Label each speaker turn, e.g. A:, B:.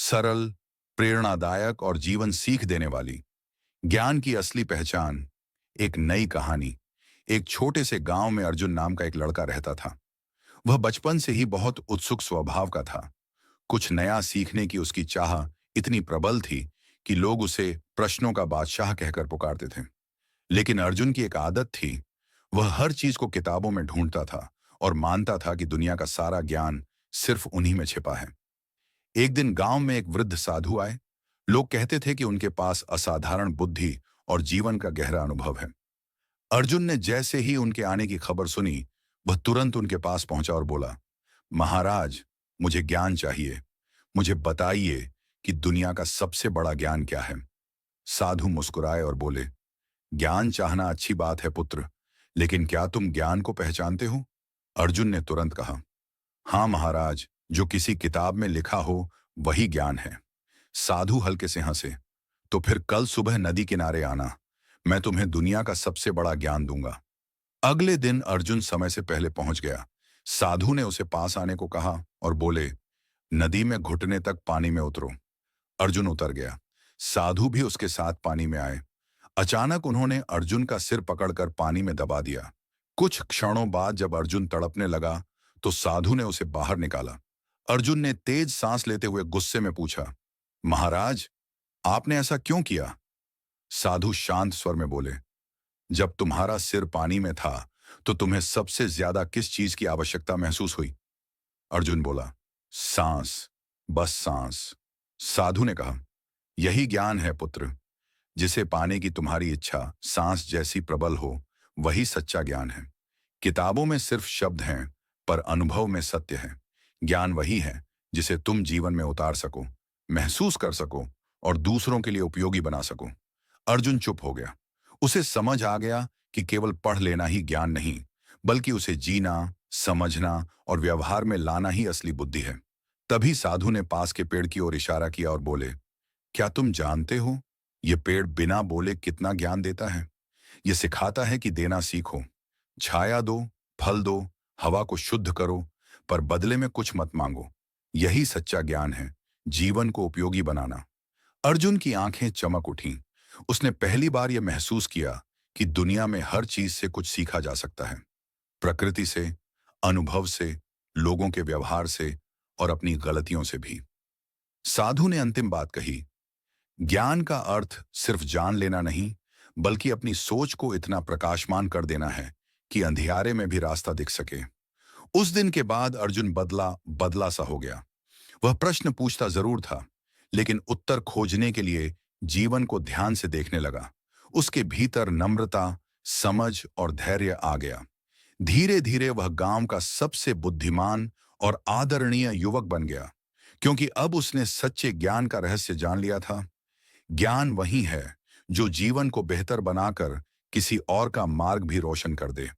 A: सरल, प्रेरणादायक और जीवन सीख देने वाली। ज्ञान की असली पहचान। एक नई कहानी। एक छोटे से गांव में अर्जुन नाम का एक लड़का रहता था। वह बचपन से ही बहुत उत्सुक स्वभाव का था। कुछ नया सीखने की उसकी चाह इतनी प्रबल थी कि लोग उसे प्रश्नों का बादशाह कहकर पुकारते थे। लेकिन अर्जुन की एक आदत थी। वह हर चीज को किताबों में ढूंढता था और मानता था कि दुनिया का सारा ज्ञान सिर्फ उन्हीं में छिपा है। एक दिन गांव में एक वृद्ध साधु आए। लोग कहते थे कि उनके पास असाधारण बुद्धि और जीवन का गहरा अनुभव है। अर्जुन ने जैसे ही उनके आने की खबर सुनी, वह तुरंत उनके पास पहुंचा और बोला, महाराज, मुझे ज्ञान चाहिए। मुझे बताइए कि दुनिया का सबसे बड़ा ज्ञान क्या है। साधु मुस्कुराए और बोले, ज्ञान चाहना अच्छी बात है पुत्र, लेकिन क्या तुम ज्ञान को पहचानते हो? अर्जुन ने तुरंत कहा, हाँ महाराज, जो किसी किताब में लिखा हो वही ज्ञान है। साधु हल्के से हंसे, तो फिर कल सुबह नदी किनारे आना। मैं तुम्हें दुनिया का सबसे बड़ा ज्ञान दूंगा। अगले दिन अर्जुन समय से पहले पहुंच गया। साधु ने उसे पास आने को कहा और बोले, नदी में घुटने तक पानी में उतरो। अर्जुन उतर गया। साधु भी उसके साथ पानी में आए। अचानक उन्होंने अर्जुन का सिर पकड़कर पानी में दबा दिया। कुछ क्षणों बाद जब अर्जुन तड़पने लगा, तो साधु ने उसे बाहर निकाला। अर्जुन ने तेज सांस लेते हुए गुस्से में पूछा, महाराज, आपने ऐसा क्यों किया? साधु शांत स्वर में बोले, जब तुम्हारा सिर पानी में था तो तुम्हें सबसे ज्यादा किस चीज की आवश्यकता महसूस हुई? अर्जुन बोला, सांस, बस सांस। साधु ने कहा, यही ज्ञान है पुत्र। जिसे पाने की तुम्हारी इच्छा सांस जैसी प्रबल हो, वही सच्चा ज्ञान है। किताबों में सिर्फ शब्द हैं, पर अनुभव में सत्य है। ज्ञान वही है जिसे तुम जीवन में उतार सको, महसूस कर सको और दूसरों के लिए उपयोगी बना सको। अर्जुन चुप हो गया। उसे समझ आ गया कि केवल पढ़ लेना ही ज्ञान नहीं, बल्कि उसे जीना, समझना और व्यवहार में लाना ही असली बुद्धि है। तभी साधु ने पास के पेड़ की ओर इशारा किया और बोले, क्या तुम जानते हो ये पेड़ बिना बोले कितना ज्ञान देता है? ये सिखाता है कि देना सीखो। छाया दो, फल दो, हवा को शुद्ध करो, पर बदले में कुछ मत मांगो। यही सच्चा ज्ञान है, जीवन को उपयोगी बनाना। अर्जुन की आंखें चमक उठीं। उसने पहली बार यह महसूस किया कि दुनिया में हर चीज से कुछ सीखा जा सकता है। प्रकृति से, अनुभव से, लोगों के व्यवहार से और अपनी गलतियों से भी। साधु ने अंतिम बात कही, ज्ञान का अर्थ सिर्फ जान लेना नहीं, बल्कि अपनी सोच को इतना प्रकाशमान कर देना है कि अंधियारे में भी रास्ता दिख सके। उस दिन के बाद अर्जुन बदला बदला सा हो गया। वह प्रश्न पूछता जरूर था, लेकिन उत्तर खोजने के लिए जीवन को ध्यान से देखने लगा। उसके भीतर नम्रता, समझ और धैर्य आ गया। धीरे धीरे वह गांव का सबसे बुद्धिमान और आदरणीय युवक बन गया, क्योंकि अब उसने सच्चे ज्ञान का रहस्य जान लिया था। ज्ञान वही है जो जीवन को बेहतर बनाकर किसी और का मार्ग भी रोशन कर दे।